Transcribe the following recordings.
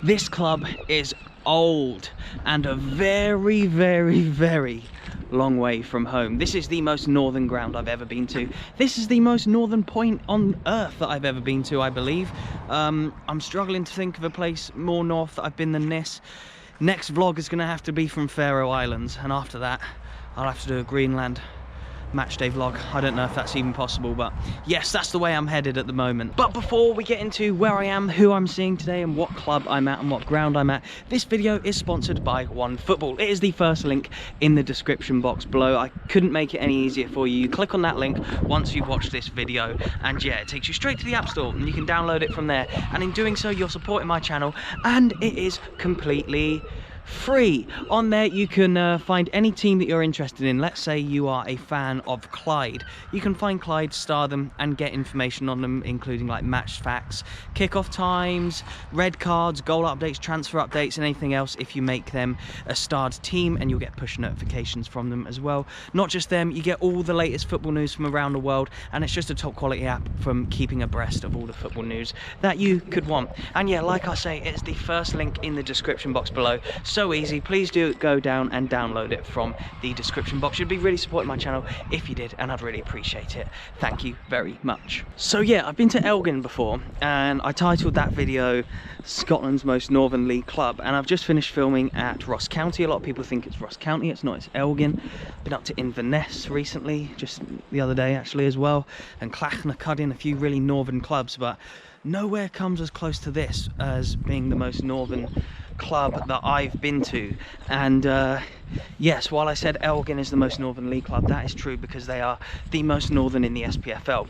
This club is old and a very, very, very long way from home. This is the most northern ground I've ever been to. This is the most northern point on earth that I've ever been to, I believe. I'm struggling to think of a place more north that I've been than this. Next vlog is going to have to be from Faroe Islands, and after that I'll have to do a Greenland matchday vlog. I don't know if that's even possible, but yes, that's the way I'm headed at the moment. But before we get into where I am, who I'm seeing today, and what club I'm at and what ground I'm at, this video is sponsored by One Football. It is the first link in the description box below. I couldn't make it any easier for you. You click on that link once you've watched this video, and yeah, it takes you straight to the App Store and you can download it from there. And in doing so, you're supporting my channel, and it is completely free. On there you can find any team that you're interested in. Let's say you are a fan of Clyde. You can find Clyde, star them, and get information on them, including like match facts, kickoff times, red cards, goal updates, transfer updates, and anything else if you make them a starred team, and you'll get push notifications from them as well. Not just them, you get all the latest football news from around the world, and it's just a top quality app from keeping abreast of all the football news that you could want. And yeah, like I say, it's the first link in the description box below. So easy. Please do go down and download it from the description box. You'd be really supporting my channel if you did, and I'd really appreciate it. Thank you very much. So yeah, I've been to Elgin before, and I titled that video Scotland's Most Northern League Club, and I've just finished filming at Ross County. A lot of people think it's Ross County. It's not, it's Elgin. Been up to Inverness recently, just the other day actually as well, and Clachnacudin, a few really northern clubs, but nowhere comes as close to this as being the most northern club that I've been to. And yes, while I said Elgin is the most northern league club, that is true, because they are the most northern in the SPFL,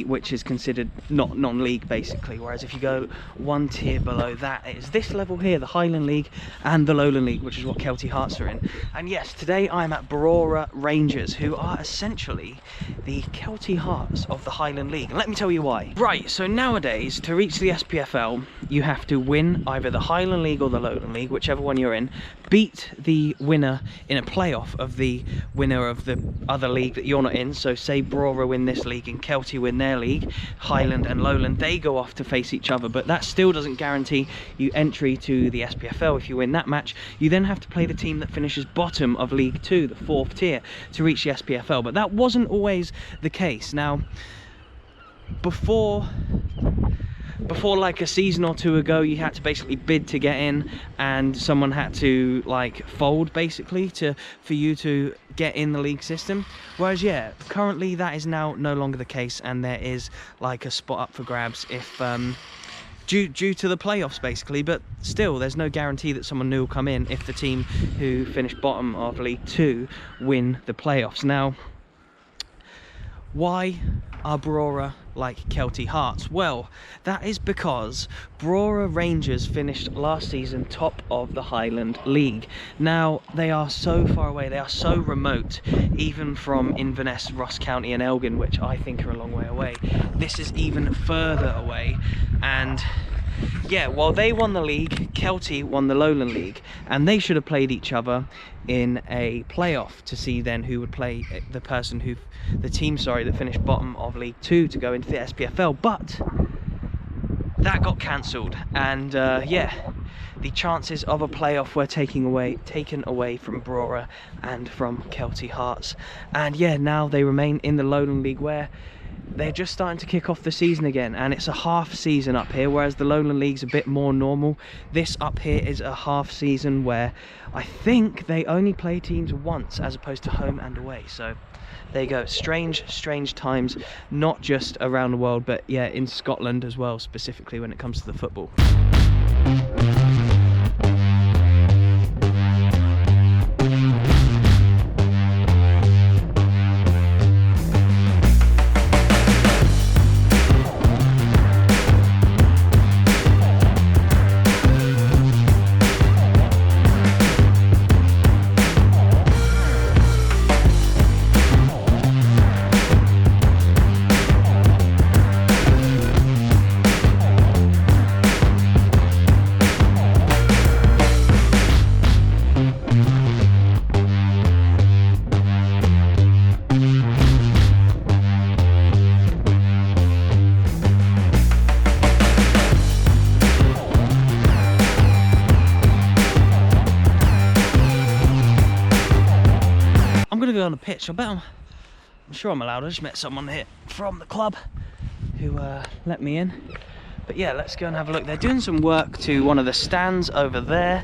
which is considered not non-league basically. Whereas if you go one tier below that, it is this level here, the Highland League and the Lowland League, which is what Kelty Hearts are in. And yes, today I'm at Brora Rangers, who are essentially the Kelty Hearts of the Highland League. And let me tell you why. Right, so nowadays, to reach the SPFL, you have to win either the Highland League or the Lowland League, whichever one you're in, beat the winner in a playoff of the winner of the other league that you're not in. So say Brora win this league and Kelty win their league, Highland and Lowland, they go off to face each other, but that still doesn't guarantee you entry to the SPFL. If you win that match, you then have to play the team that finishes bottom of League 2, the 4th tier, to reach the SPFL. But that wasn't always the case. Now, before like a season or two ago, you had to basically bid to get in, and someone had to like fold basically for you to get in the league system. Whereas yeah, currently that is now no longer the case, and there is like a spot up for grabs if due to the playoffs basically. But still, there's no guarantee that someone new will come in if the team who finished bottom of League 2 win the playoffs. Now, why are Brora like Kelty Hearts? Well, that is because Brora Rangers finished last season top of the Highland League. Now, they are so far away, they are so remote, even from Inverness, Ross County and Elgin, which I think are a long way away. This is even further away, and yeah, while they won the league, Kelty won the Lowland League, and they should have played each other in a playoff to see then who would play the team that finished bottom of League 2 to go into the SPFL. But that got cancelled, and yeah, the chances of a playoff were taken away from Brora and from Kelty Hearts. And yeah, now they remain in the Lowland League, where they're just starting to kick off the season again, and it's a half season up here, whereas the Lowland League's a bit more normal. This up here is a half season where I think they only play teams once as opposed to home and away. So there you go. Strange times, not just around the world, but yeah, in Scotland as well, specifically when it comes to the football. on the pitch. I'm sure I'm allowed. I just met someone here from the club who let me in. But yeah, let's go and have a look. They're doing some work to one of the stands over there,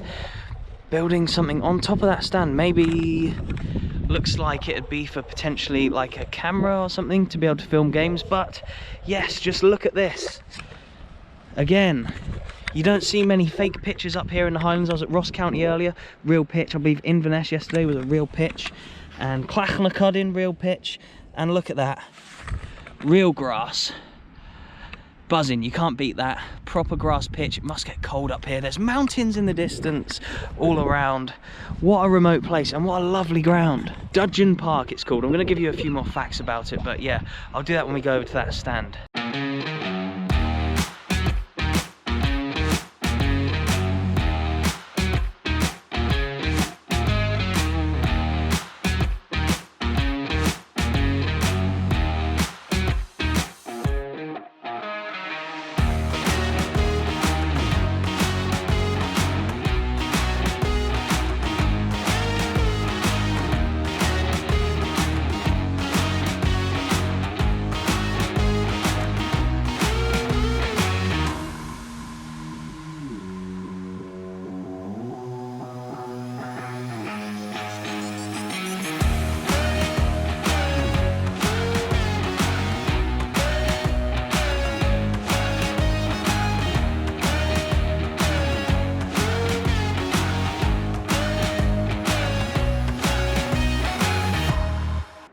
building something on top of that stand. Maybe looks like it'd be for potentially like a camera or something to be able to film games. But yes, just look at this. Again, you don't see many fake pitches up here in the Highlands. I was at Ross County earlier, real pitch. I believe Inverness yesterday was a real pitch, and Clachnacudin, real pitch. And look at that, real grass. Buzzing, you can't beat that. Proper grass pitch. It must get cold up here. There's mountains in the distance all around. What a remote place, and what a lovely ground. Dudgeon Park it's called. I'm going to give you a few more facts about it, but yeah, I'll do that when we go over to that stand.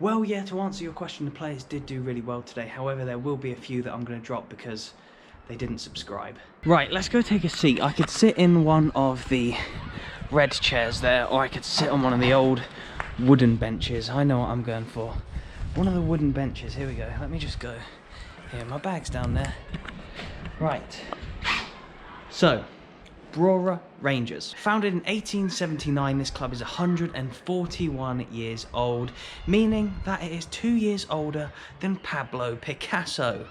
Well, yeah, to answer your question, the players did do really well today. However, there will be a few that I'm going to drop because they didn't subscribe. Right, let's go take a seat. I could sit in one of the red chairs there, or I could sit on one of the old wooden benches. I know what I'm going for. One of the wooden benches. Here we go. Let me just go. Here, my bag's down there. Right. So, Brora Rangers. Founded in 1879, this club is 141 years old, meaning that it is 2 years older than Pablo Picasso.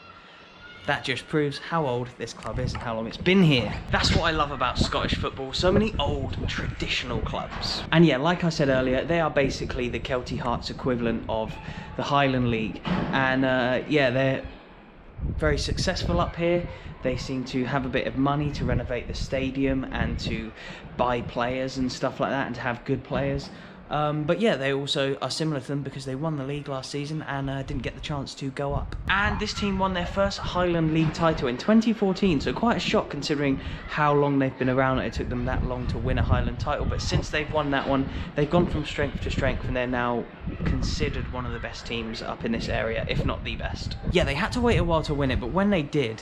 That just proves how old this club is and how long it's been here. That's what I love about Scottish football, so many old traditional clubs. And yeah, like I said earlier, they are basically the Kelty Hearts equivalent of the Highland League. And yeah, they're very successful up here. They seem to have a bit of money to renovate the stadium and to buy players and stuff like that, and to have good players. But yeah, they also are similar to them because they won the league last season and didn't get the chance to go up. And this team won their first Highland League title in 2014, so quite a shock considering how long they've been around. It took them that long to win a Highland title, but since they've won that one, they've gone from strength to strength, and they're now considered one of the best teams up in this area, if not the best. Yeah, they had to wait a while to win it, but when they did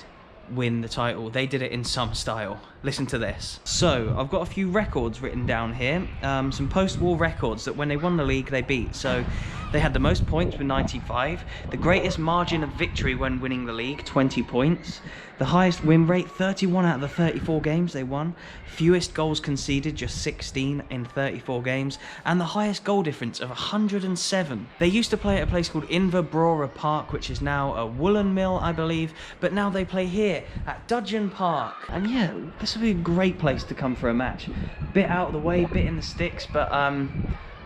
win the title, they did it in some style. Listen to this. So I've got a few records written down here, some post-war records that when they won the league they beat. So they had the most points with 95, the greatest margin of victory when winning the league, 20 points, the highest win rate, 31 out of the 34 games they won, fewest goals conceded, just 16 in 34 games, and the highest goal difference of 107. They used to play at a place called Brora Park, which is now a woolen mill, I believe, but now they play here at Dudgeon Park. And yeah, this would be a great place to come for a match. Bit out of the way, bit in the sticks, but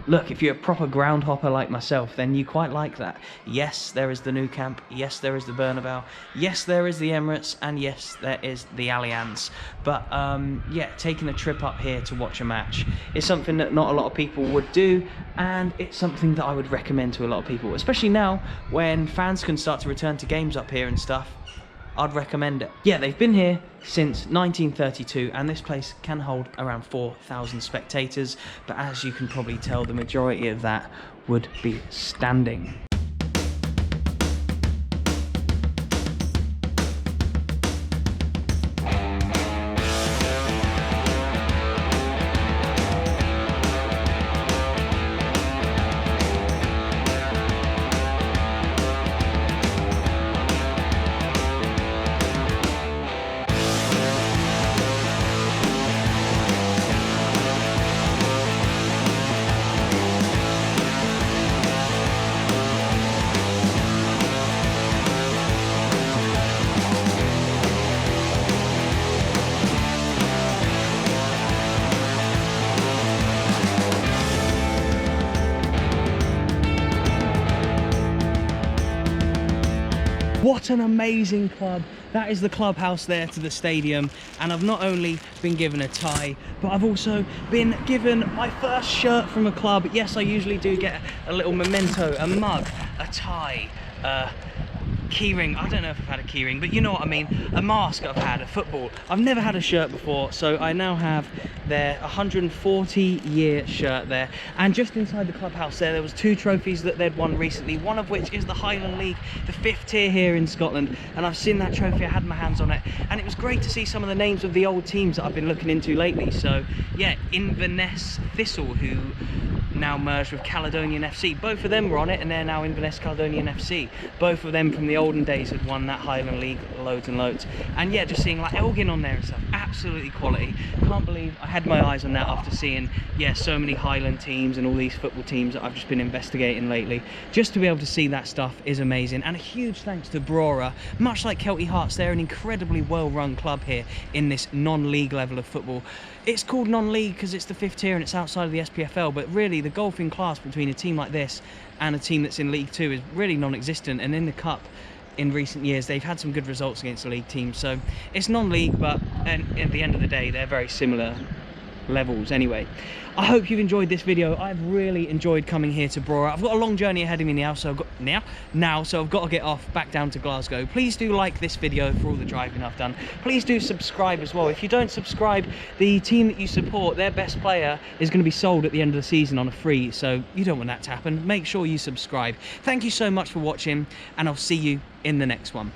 look, if you're a proper ground hopper like myself, then you quite like that. Yes, there is the Nou Camp, yes, there is the Bernabeu, yes, there is the Emirates, and yes, there is the Allianz. But yeah, taking a trip up here to watch a match is something that not a lot of people would do, and it's something that I would recommend to a lot of people, especially now when fans can start to return to games up here and stuff. I'd recommend it. Yeah, they've been here since 1932, and this place can hold around 4,000 spectators, but as you can probably tell, the majority of that would be standing. What an amazing club. That is the clubhouse there to the stadium, and I've not only been given a tie, but I've also been given my first shirt from a club. Yes, I usually do get a little memento, a mug, a tie, keyring. I don't know if I've had a keyring, but you know what I mean. A mask I've had, a football. I've never had a shirt before, so I now have their 140-year shirt there. And just inside the clubhouse there was 2 trophies that they'd won recently, one of which is the Highland League, the 5th tier here in Scotland. And I've seen that trophy, I had my hands on it, and it was great to see some of the names of the old teams that I've been looking into lately. So yeah, Inverness Thistle, who now merged with Caledonian FC. Both of them were on it, and they're now Inverness Caledonian FC. Both of them from the olden days had won that Highland League loads and loads. And yeah, just seeing like Elgin on there and stuff, absolutely quality. Can't believe I had my eyes on that after seeing, yeah, so many Highland teams and all these football teams that I've just been investigating lately. Just to be able to see that stuff is amazing. And a huge thanks to Brora. Much like Kelty Hearts, they're an incredibly well-run club here in this non-league level of football. It's called non-league because it's the 5th tier and it's outside of the SPFL, but really the golfing class between a team like this and a team that's in League 2 is really non-existent. And in the Cup in recent years, they've had some good results against the league teams. So it's non-league, but at the end of the day, they're very similar levels anyway. I hope you've enjoyed this video. I've really enjoyed coming here to Brora. I've got a long journey ahead of me now, so I've got to get off back down to Glasgow. Please do like this video for all the driving I've done. Please do subscribe as well. If you don't subscribe, the team that you support, their best player is going to be sold at the end of the season on a free, so you don't want that to happen. Make sure you subscribe. Thank you so much for watching, and I'll see you in the next one.